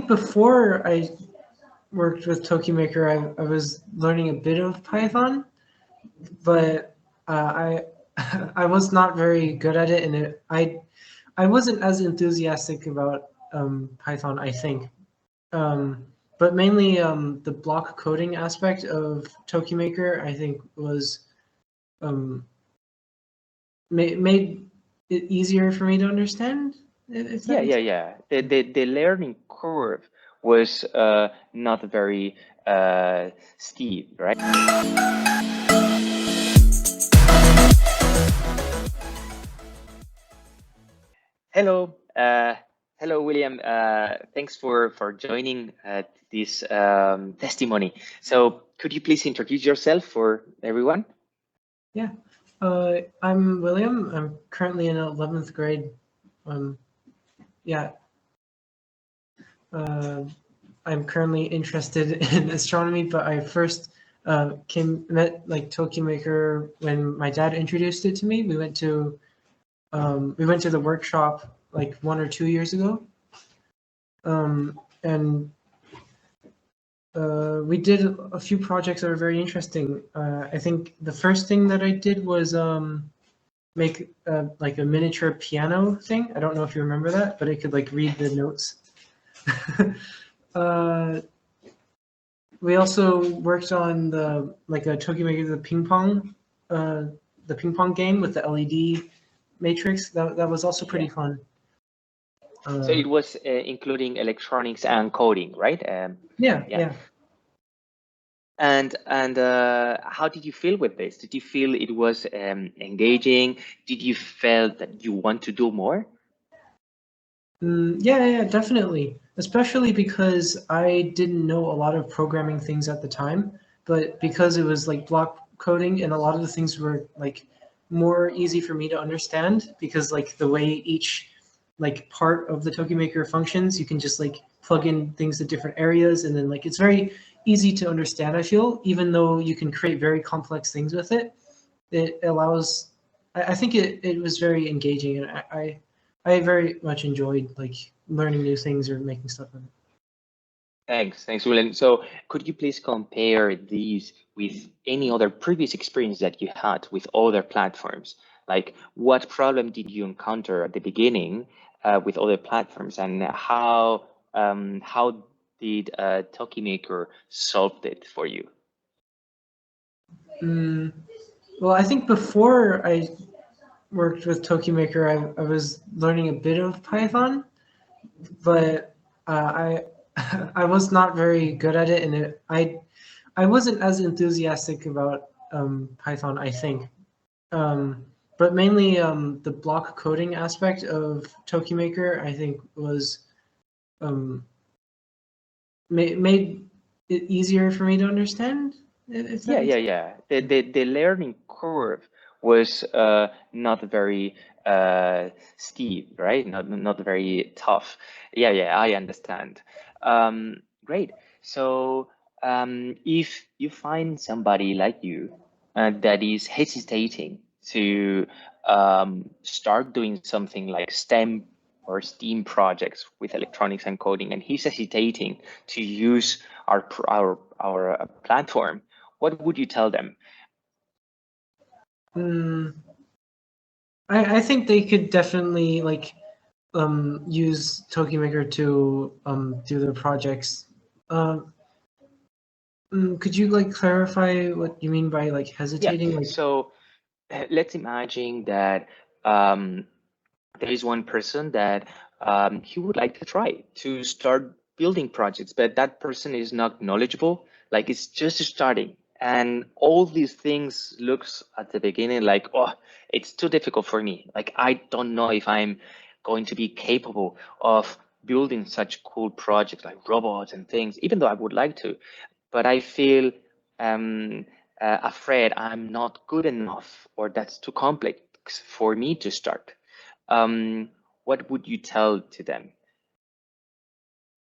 think before I worked with Tokymaker, I was learning a bit of Python, but I I was not very good at it, and I wasn't as enthusiastic about Python, I think. But mainly the block coding aspect of Tokymaker, I think, was made it easier for me to understand. If that makes Yeah. The learning curve was not very steep, right? Hello, hello, William. Thanks for joining this testimony. So, could you please introduce yourself for everyone? Yeah, I'm William. I'm currently in 11th grade. Yeah, I'm currently interested in astronomy, but I first met like Tokymaker when my dad introduced it to me. We went to the workshop like 1 or 2 years ago, and we did a few projects that were very interesting. I think the first thing that I did was make like a miniature piano thing. I don't know if you remember that, but it could like read the notes. We also worked on the like a Tokymaker the ping pong game with the LED matrix. That was also pretty fun. So it was including electronics and coding, right? Yeah. And how did you feel with this? Did you feel it was engaging? Did you feel that you want to do more? Yeah, definitely. Especially because I didn't know a lot of programming things at the time, but because it was like block coding and a lot of the things were like more easy for me to understand because like the way each like part of the Tokymaker functions, you can just like plug in things to different areas and then like it's very easy to understand, I feel, even though you can create very complex things with it. It allows, I think it was very engaging and I very much enjoyed like learning new things or making stuff with it. Thanks, William. So could you please compare these with any other previous experience that you had with other platforms? Like what problem did you encounter at the beginning with other platforms and how did Tokymaker solve it for you? Well, I think before I worked with Tokymaker, I was learning a bit of Python, but I was not very good at it, and I wasn't as enthusiastic about Python, I think. But mainly the block coding aspect of Tokymaker, I think, was made it easier for me to understand. If that makes Yeah. The learning curve was not very steep, right? Not very tough. Yeah, I understand. Great. So if you find somebody like you that is hesitating to start doing something like STEM or STEAM projects with electronics and coding, and he's hesitating to use our platform, what would you tell them? I think they could definitely like use Tokymaker to do their projects. Could you like clarify what you mean by like hesitating? Yeah. Like, so let's imagine that there is one person that he would like to try to start building projects, but that person is not knowledgeable. Like it's just starting, and all these things looks at the beginning like, oh, it's too difficult for me. Like I don't know if I'm going to be capable of building such cool projects like robots and things, even though I would like to, but I feel afraid I'm not good enough or that's too complex for me to start. What would you tell to them?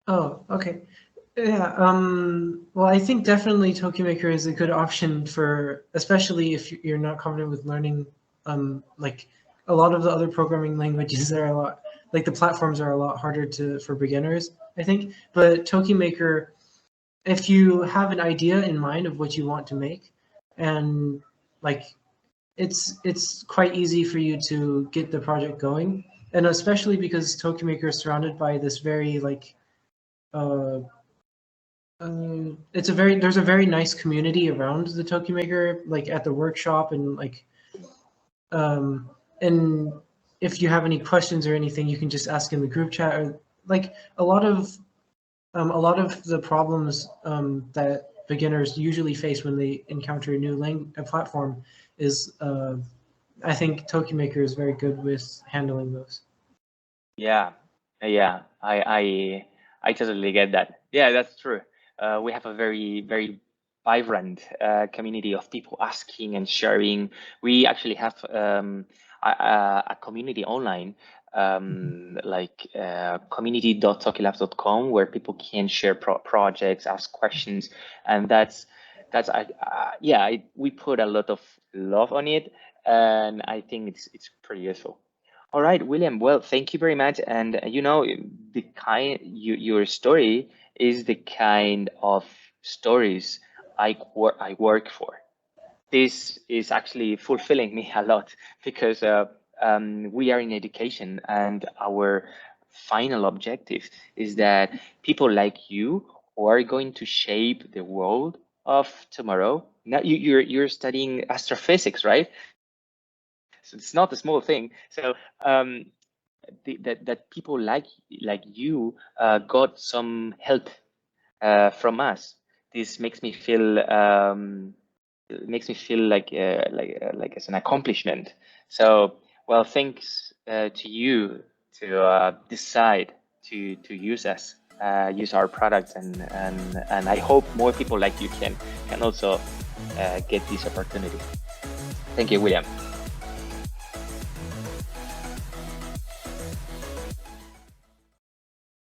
oh, okay. Yeah, well, I think definitely Tokymaker is a good option for, especially if you're not confident with learning, like a lot of the other programming languages are like the platforms are a lot harder for beginners, I think. But Tokymaker, if you have an idea in mind of what you want to make, and like it's quite easy for you to get the project going, and especially because Tokymaker is surrounded by this very like there's a very nice community around the Tokymaker, like at the workshop, and like and if you have any questions or anything, you can just ask in the group chat. Or like a lot of the problems that beginners usually face when they encounter a new platform is I think Tokymaker is very good with handling those. Yeah, yeah, I totally get that. Yeah, that's true. We have a very vibrant community of people asking and sharing. We actually have a community online, like community.tokylabs.com, where people can share projects, ask questions, and that's yeah, we put a lot of love on it, and I think it's pretty useful. All right, William. Well, thank you very much. And you know, your story is the kind of stories I work for. This is actually fulfilling me a lot because we are in education, and our final objective is that people like you who are going to shape the world of tomorrow. Now you're studying astrophysics, right? So it's not a small thing. So that people like you got some help from us. This makes me feel like it's an accomplishment. So well, thanks to you to decide to use us, use our products, and I hope more people like you can also get this opportunity. Thank you, William.